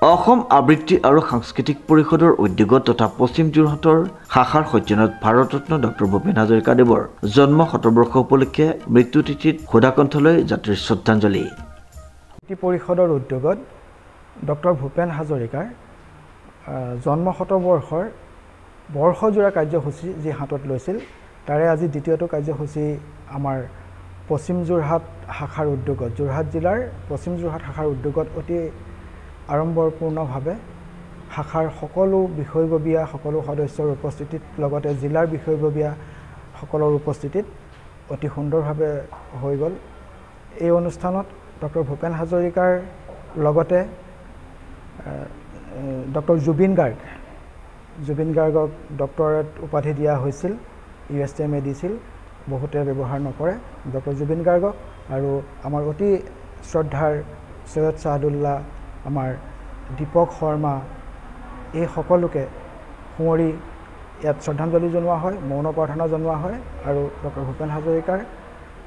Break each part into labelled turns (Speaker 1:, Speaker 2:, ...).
Speaker 1: অসম আবৃত্তি আৰু সাংস্কৃতিক পৰিষদৰ উদ্যোগত তথা পশ্চিম যোৰহাটৰ শাখাৰ সজ্জনত ভাৰতৰত্ন ডক্টৰ ভূপেন হাজৰিকাদেৱৰ জন্ম শতবৰ্ষ উপলক্ষে মৃত্যুতিথিত সুধাকণ্ঠলৈ জাতিৰ শ্ৰদ্ধাঞ্জলি।
Speaker 2: পৰিষদৰ উদ্যোগত ডক্টৰ ভূপেন হাজৰিকাৰ জন্ম শতবৰ্ষৰ বৰ্ষজোৰা কাৰ্যসূচী যি হাতত লৈছিল তাৰে আজি দ্বিতীয়টো কাৰ্যসূচী আমাৰ পশ্চিম যোৰহাট শাখাৰ উদ্যোগত যোৰহাট জিলাৰ পশ্চিম যোৰহাট শাখাৰ উদ্যোগত অতি আড়ম্বৰপূৰ্ণভাৱে শাখাৰ সকলো বিষয়ববীয়া সকলো সদস্যৰ উপস্থিতিত লগতে জিলাৰ বিষয়ববীয়া সকলৰ উপস্থিতিত অতি সুন্দৰভাৱে হৈ গ'ল। এই অনুষ্ঠানত ডক্টৰ ভূপেন হাজৰিকাৰ লগতে ডক্টৰ জুবিন গাৰ্গক ডক্টৰেট উপাধি দিয়া হৈছিল। USTMA দিছিল, বহুতে ব্যৱহাৰ নকৰে। ডক্টৰ জুবিন গাৰ্গক আৰু আমাৰ অতি শ্ৰদ্ধাৰ সৈয়দ ছাদুল্লাহ, আমাৰ দীপক শৰ্মা, এই সকলোকে সুঁৱৰি ইয়াত শ্ৰদ্ধাঞ্জলি জনোৱা হয়, মৌন প্ৰাৰ্থনা জনোৱা হয় আৰু ডক্টৰ ভূপেন হাজৰিকাৰ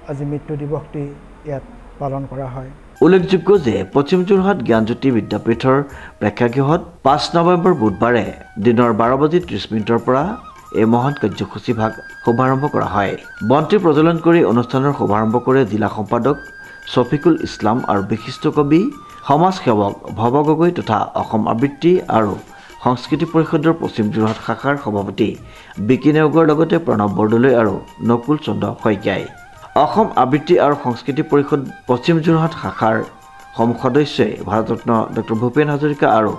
Speaker 2: আজি মৃত্যু দিৱসটি ইয়াত পালন কৰা হয়।
Speaker 1: উল্লেখযোগ্য যে পশ্চিম যোৰহাট জ্ঞানজ্যোতি বিদ্যাপীঠৰ প্ৰেক্ষাগৃহত 5 নৱেম্বৰ বুধবাৰে দিনৰ 12:30 পৰা এই মহান কাৰ্যসূচী শুভাৰম্ভ কৰা হয়। বন্তি প্ৰজ্বলন কৰি অনুষ্ঠানৰ শুভাৰম্ভ কৰে জিলা সম্পাদক শফিকুল ইছলাম আৰু বিশিষ্ট কবি সমাজ সেৱক ভৱ গগৈ তথা অসম আবৃত্তি আৰু সংস্কৃতি পৰিষদৰ পশ্চিম যোৰহাট শাখাৰ সভাপতি বিকি নেওগৰ লগতে প্ৰণৱ বৰদলৈ আৰু নকুল চন্দ্ৰ শইকীয়াই। অসম আবৃত্তি আৰু সংস্কৃতি পৰিষদ পশ্চিম যোৰহাট শাখাৰ সদস্যই ভাৰতৰত্ন ডক্টৰ ভূপেন হাজৰিকা আৰু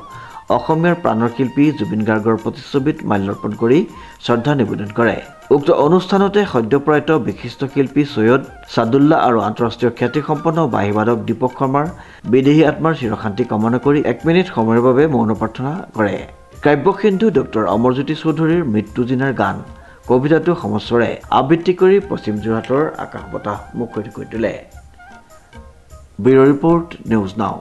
Speaker 1: অসমীয়াৰ প্ৰাণৰ শিল্পী জুবিন গাৰ্গৰ প্ৰতিচ্ছবিত মাল্যাৰ্পণ কৰি শ্ৰদ্ধা নিবেদন কৰে। উক্ত অনুষ্ঠানতে সদ্যপ্ৰয়াত বিশিষ্ট শিল্পী সৈয়দ ছাদুল্লাহ আৰু আন্তঃৰাষ্ট্ৰীয় খ্যাতিসম্পন্ন বাঁহীবাদক দীপক শৰ্মাৰ বিদেহী আত্মাৰ চিৰশান্তি কামনা কৰি 1 মিনিট সময়ৰ বাবে মৌন প্ৰাৰ্থনা কৰে। কাব্যসিন্ধু ডক্টৰ অমৰজ্যোতি চৌধুৰীৰ মৃত্যুদিনাৰ গান কবিতাটো সমস্বৰে আবৃত্তি কৰি পশ্চিম যোৰহাটৰ আকাশ বতাহ মুখৰিত কৰি তোলে। Bureau report, news now.